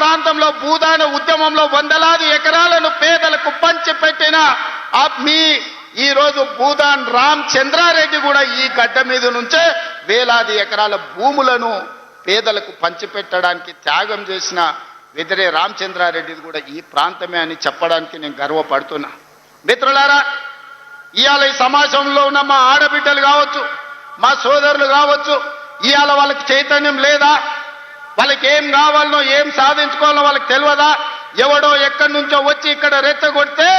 ప్రాంతంలో భూదాన ఉద్యమంలో వందలాది ఎకరాలను పేదలకు పంచిపెట్టిన ఈ రోజు భూదాన్ రామచంద్రారెడ్డి కూడా ఈ గడ్డ మీద నుంచే వేలాది ఎకరాల భూములను పేదలకు పంచిపెట్టడానికి త్యాగం చేసిన వెదిరే రామచంద్రారెడ్డి కూడా ఈ ప్రాంతమే అని చెప్పడానికి నేను గర్వపడుతున్నా. మిత్రులారా, ఇవాళ ఈ సమాజంలో ఉన్న మా ఆడబిడ్డలు కావచ్చు, మా సోదరులు కావచ్చు, ఇవాళ వాళ్ళకి చైతన్యం లేదా? వాళ్ళకి ఏం కావాలనో ఏం సాధించుకోవాలో వాళ్ళకి తెలియదా? ఎవడో ఎక్కడి నుంచో వచ్చి ఇక్కడ రెచ్చగొడితే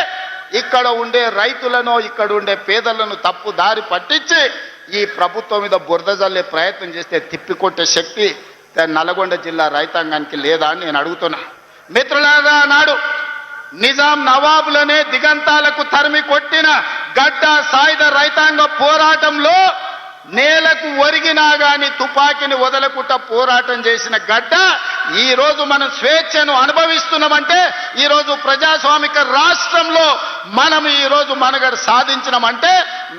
ఇక్కడ ఉండే రైతులను, ఇక్కడ ఉండే పేదలను తప్పు దారి పట్టించి ఈ ప్రభుత్వం మీద బురద జల్లే ప్రయత్నం చేస్తే తిప్పికొట్టే శక్తి నల్గొండ జిల్లా రైతాంగానికి లేదా అని నేను అడుగుతున్నా. మిత్రులారా, నాడు నిజాం నవాబులనే దిగంతాలకు తరిమి కొట్టిన గడ్డ సాయుధ రైతాంగ పోరాటంలో నేలకు ఒరిగినా గాని తుపాకీని వదలకుండా పోరాటం చేసిన గడ్డ ఈ రోజు మనం స్వేచ్ఛను అనుభవిస్తున్నామంటే, ఈ రోజు ప్రజాస్వామిక రాష్ట్రంలో మనం ఈ రోజు మనగడ సాధించినామంటే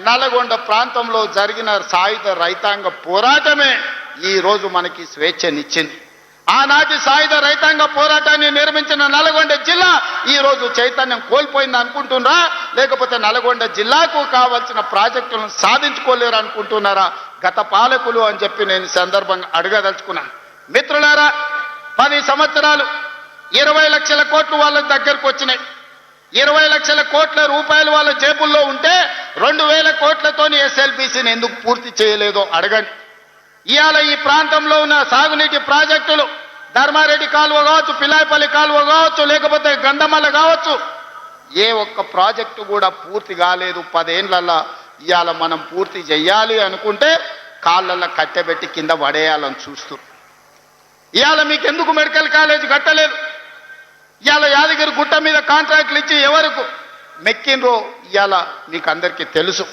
నల్గొండ ప్రాంతంలో జరిగిన సాయుధ రైతాంగ పోరాటమే ఈ రోజు మనకి స్వేచ్ఛనిచ్చింది. ఆనాటి సాయుధ రైతాంగ పోరాటాన్ని నిర్మించిన నల్గొండ జిల్లా ఈ రోజు చైతన్యం కోల్పోయింది అనుకుంటున్నారా? లేకపోతే నల్గొండ జిల్లాకు కావాల్సిన ప్రాజెక్టులను సాధించుకోలేరు అనుకుంటున్నారా గత పాలకులు అని చెప్పి నేను సందర్భంగా అడగదలుచుకున్నాను. మిత్రులారా, 10 సంవత్సరాలు 20 లక్షల కోట్లు వాళ్ళ దగ్గరకు వచ్చినాయి. 20 లక్షల కోట్ల రూపాయలు వాళ్ళ జేబుల్లో ఉంటే 2000 కోట్లతోని ఎస్ఎల్బీసీని ఎందుకు పూర్తి చేయలేదో అడగండి. ఇవాళ ఈ ప్రాంతంలో ఉన్న సాగునీటి ప్రాజెక్టులు ధర్మారెడ్డి కాలువ కావచ్చు, పిలాయపల్లి కాలువ కావచ్చు, లేకపోతే గంధమల్ల కావచ్చు, ఏ ఒక్క ప్రాజెక్టు కూడా పూర్తి కాలేదు. 10 ఏళ్లలో ఇవాళ మనం పూర్తి చేయాలి అనుకుంటే కాళ్ళల్లో కట్టెబెట్టి కింద పడేయాలని చూస్తున్నారు. ఇవాళ మీకు ఎందుకు మెడికల్ కాలేజ్ కట్టలేదు? ఇవాళ యాదగిరి గుట్ట మీద కాంట్రాక్టులు ఇచ్చి ఎవరికి మెక్కినరో ఇవాళ మీకు అందరికీ తెలుసు.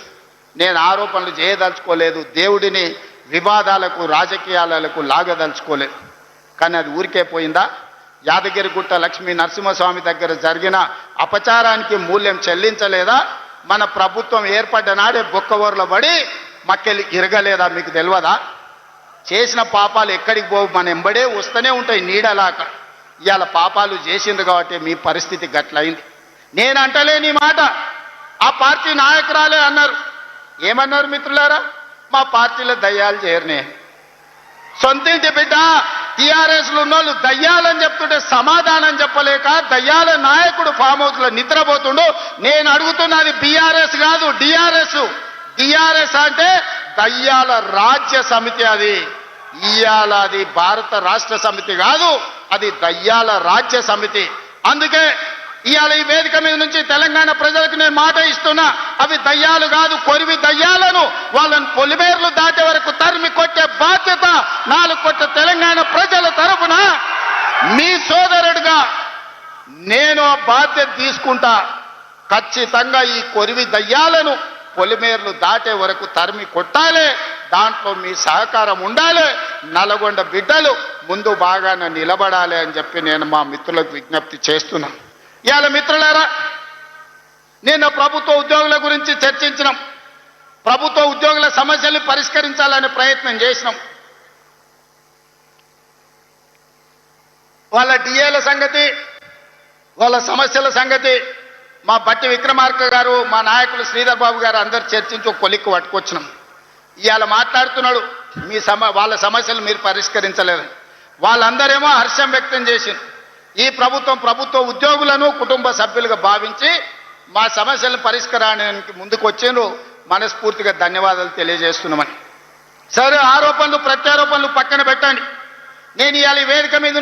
నేను ఆరోపణలు చేయదలుచుకోలేదు, దేవుడిని వివాదాలకు రాజకీయాలకు లాగదలుచుకోలేదు. కానీ అది ఊరికే పోయిందా? యాదగిరిగుట్ట లక్ష్మీ నరసింహస్వామి దగ్గర జరిగిన అపచారానికి మూల్యం చెల్లించలేదా? మన ప్రభుత్వం ఏర్పడ్డ నాడే బొక్కవోర్ల పడి మక్కెలు ఇరగలేదా? మీకు తెలియదా? చేసిన పాపాలు ఎక్కడికి పోవు, మన ఎంబడే వస్తూనే ఉంటాయి నీడలాక. ఇవాళ పాపాలు చేసిండ్రు కాబట్టి మీ పరిస్థితి గట్లయింది. నేను అంటలేని మాట ఆ పార్టీ నాయకురాలే అన్నారు. ఏమన్నారు మిత్రులారా? మా పార్టీలో దయ్యాలు చేరనే. సొంతింటి బిడ్డ టీఆర్ఎస్లు ఉన్నోళ్ళు దయ్యాలని చెప్తుంటే సమాధానం చెప్పలేక దయ్యాల నాయకుడు ఫామ్ హౌస్లో నిద్రపోతుండు. నేను అడుగుతున్నది బీఆర్ఎస్ కాదు, డిఆర్ఎస్. డిఆర్ఎస్ అంటే దయ్యాల రాజ్య సమితి. అది ఇయాల అది భారత రాష్ట్ర సమితి కాదు, అది దయ్యాల రాజ్య సమితి. అందుకే ఇవాళ ఈ వేదిక మీద నుంచి తెలంగాణ ప్రజలకు నేను మాట ఇస్తున్నా, అవి దయ్యాలు కాదు, కొరివి దయ్యాలను వాళ్ళని పొలిమేర్లు దాటే వరకు తరిమి కొట్టే బాధ్యత 4 కోట్ల తెలంగాణ ప్రజల తరఫున మీ సోదరుడిగా నేను ఆ బాధ్యత తీసుకుంటా. ఖచ్చితంగా ఈ కొరివి దయ్యాలను పొలిమేర్లు దాటే వరకు తరిమి కొట్టాలి. దాంట్లో మీ సహకారం ఉండాలి. నల్గొండ బిడ్డలు ముందు బాగానే నిలబడాలి అని చెప్పి నేను మా మిత్రులకు విజ్ఞప్తి చేస్తున్నాను. ఇవాళ మిత్రులారా, నేను ప్రభుత్వ ఉద్యోగుల గురించి చర్చించినాం. ప్రభుత్వ ఉద్యోగుల సమస్యల్ని పరిష్కరించాలనే ప్రయత్నం చేసినాం. వాళ్ళ డిఏల సంగతి, వాళ్ళ సమస్యల సంగతి మా బట్టి విక్రమార్క గారు, మా నాయకులు శ్రీధర్ బాబు గారు అందరు చర్చించి ఒక కొలిక్కు పట్టుకొచ్చినాం. ఇవాళ మాట్లాడుతున్నాడు వాళ్ళ సమస్యలు మీరు పరిష్కరించలేదు. వాళ్ళందరేమో హర్షం వ్యక్తం చేసింది. ఈ ప్రభుత్వ ఉద్యోగులను కుటుంబ సభ్యులుగా భావించి మా సమస్యల పరిష్కారానికి ముందుకు వచ్చిండ్రు. మనస్ఫూర్తిగా ధన్యవాదాలు తెలియజేస్తున్నామని. సరే, ఆరోపణలు ప్రత్యారోపణలు పక్కన పెట్టండి. నేను ఇవాళ ఈ వేదిక మీద